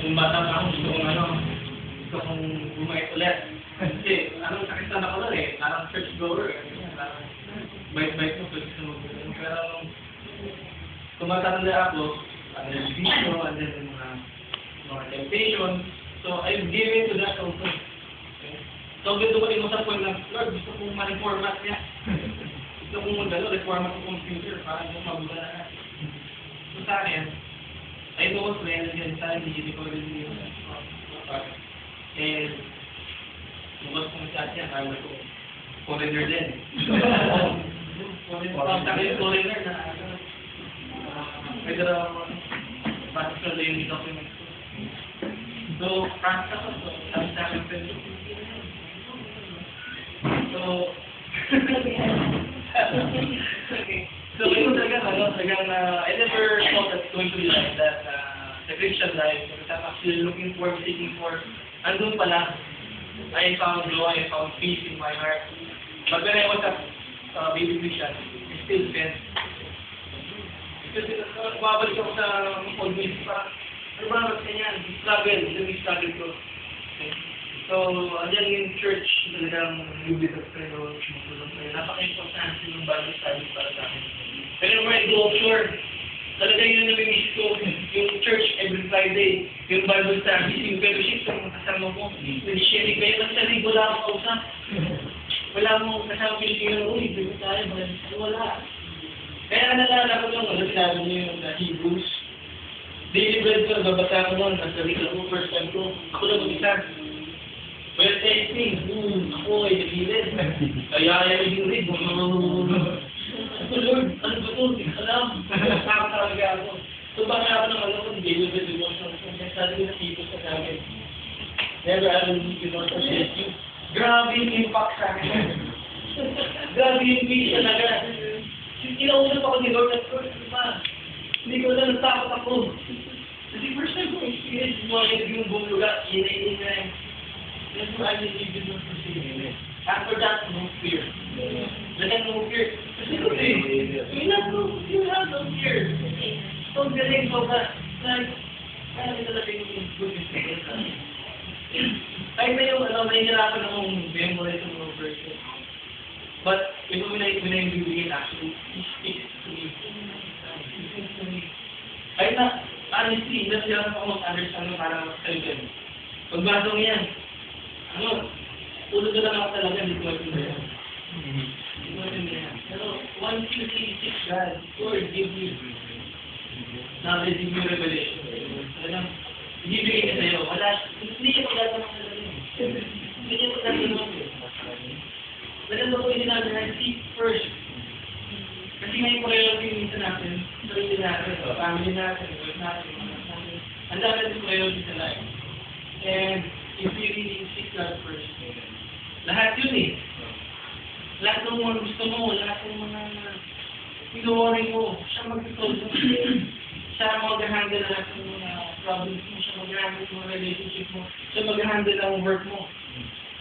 Kung bata pa ako, gusto kong bumait ulit. Kasi, sakit na ako nun eh. Parang church goer. Parang, bait-bait mo, gusto mo. Pero, tumatanda ako, andyan video, andyan mga temptation. So, I'm giving to that also. Okay? So, ganito ko rin mo sa point na, Lord, gusto kong ma-reformat niya. Gusto kong reformat ng computer para yung mabuta na. So, sa akin, I know what's relevant sa hindi ko rin yung and bukas kong chat niya, kaya ko foreigner din. Foreigner na pwede raw particular yung document ko. So, practice ako. So, sabi sa akin pwede. So, okay. So, yun talagang, I never thought that it's going to be like that, the Christian life, because I'm actually looking for, seeking for, andun pala, I found joy, I found peace in my heart. But when I was a baby Christian, I still felt, because bumabalik ako sa old ways, parang, ano ba naman kanyan, struggle ko. Okay. So, andyan yung church, talagang lubid at pero sumutulong kayo. Napaka-importante yung Bible studies para sa akin. Pero when I go offshore, talaga yun nabimiss ko. Yung church every Friday, yung Bible studies, yung fellowship sa mga kasama mo. Nag-sharing kayo, kasi sabi, wala akong kausap. Wala akong kasama Pilipino, uy, dito tayo, wala. Kaya nalala ko lang, sinabi niyo yung Hebrews. Daily bread ko, babasa ko lang, nasa read ako, first time ko, ako lang mag-isa. Well, testing, ako ay nagilid. Kaya yung read, ako, Lord, ano ba ito? Hindi ko alam. Nakakaraga ako. So, baka ako ng alam, daily bread devotion. Sabi ko na tipos sa akin. Never I will leave you nor forsake you. Grabe yung impact sa akin. Grabe yung peace talaga. Kinausap ako ni Lord at Lord, ano ba? Hindi ko na natakot ako. Kasi first time ko experience yung buong lugar, yun. That's why I believe in what you're saying. After that, no fear. Then no fear. Kasi you have no fear. So galing ko ka, like, kaya talaga yung good experience. Kahit na yung, nahihirapan akong memorize ng mga verses. But, when I read it, actually, it speaks to me. Kahit na, honestly, hindi lang ako mag-understand ng parang kaibigan. Pagbasa mo yan, tulog na lang ako talaga, hindi ko maintindihan. Hindi ko maintindihan. Pero, once you see God, Lord, give you knowledge, give you revelation. Talagang, ibibigay ka sa'yo. Hindi ka pagkatamak talaga. Hindi ka pagkatamak. Maganda po yung sinabi na, seek first. Kasi ngayon po kayo yung minsan natin, sarili natin, family natin, work natin, ang dami natin priority sa life. And if you really seek God first, lahat yun eh. Lahat ng mga gusto mo, lahat ng mga pino-worry mo, siya mag-solve mo. Siya mag-handle lahat ng mga problems mo, siya mag-handle ng mga relationship mo, siya mag-handle ng work mo.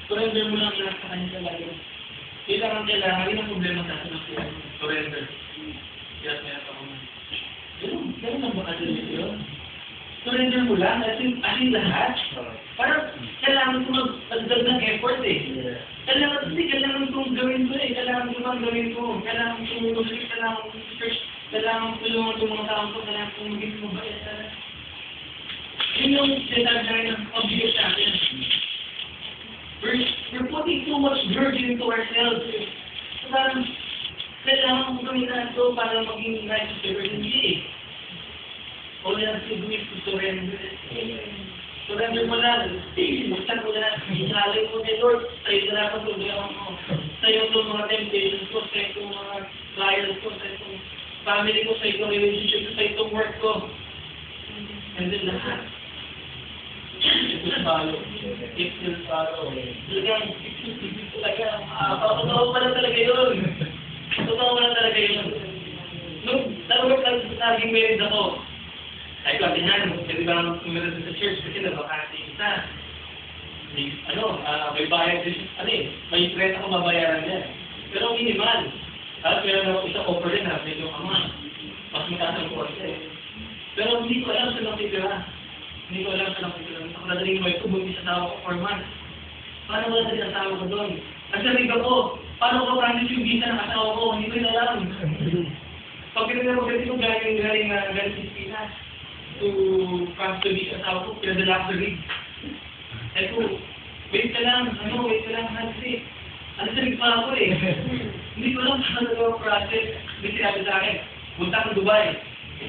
Surrender mo lang lahat sa kanya talaga. Kailangan kailangan, yun ang problema sa atin ng surrender. Kaya meron ako na. Ganun lang ba kasi yun? Surrender mo lang, as in lahat. Parang kailangan ko mag-agdag ng effort eh. Kailangan kong gawin ko eh. Kailangan ko bang gawin ko. Kailangan kong tumulong, kailangan kong search, kailangan kong tulungan ng mga taong ko, kailangan kong maging mabait. Yun yung sinasabi ng obvious sa atin. We're putting too much burden into ourselves. So parang, kailangan kong gawin na ito para maging nice to serve. Hindi eh. All you have to do is to surrender. Surrender mo lang. Buksan mo lang. Isalay mo kay Lord. Sa'yo na lang ang problema mo. Sa'yo itong mga temptations ko. Sa'yo itong mga trials ko. Sa'yo itong family ko. Sa'yo itong relationship ko. Sa'yo itong work ko. And then lahat. It will follow. It will follow. Talagang, totoo pa lang talaga yun. Totoo pa lang talaga yun. Nung naging married ako, ay ko, ganyan, kasi ba pumunta sa church kasi nabakasi isa. May bayad din, may rent ako mabayaran niya. Pero minimal. Meron ako isang offer din na, medyo mas mataas ang cost eh. Pero hindi ko alam sa lang titira. Hindi ko alam sa lang. Ako nadaling mo ito, buntis asawa ko 4 months. Paano ko nadaling asawa ko doon? Nagsalig ako, paano ko practice yung visa ng asawa ko? Hindi ko yun alam. Pag pinagdala ko ganito, galing sa Pilipinas to France to visa asawa ko, pinadala ko sa rig. Eh ko, wait ka lang, kasi alisalig pa ako eh. Hindi ko alam paano nagawa process. May sinabi sa akin, punta ko Dubai.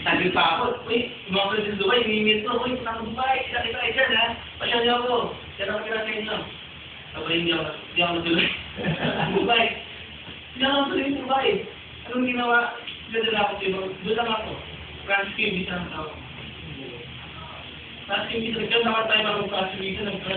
Sabi pa ako, uy, mga friends sa Dubai, minimit ko, uy, punta ko Dubai, kita kayo dyan ha, pasyal niyo ako, yan ako kira sa inyo. Sabay hindi ako natuloy. Dubai. Hindi ako natuloy sa Dubai. Anong ginawa? Dadala ako sa iba, doon lang ako. France Kim, visa ng tao. France Kim, visa, nagkaroon naman tayo mag-France Kim, visa,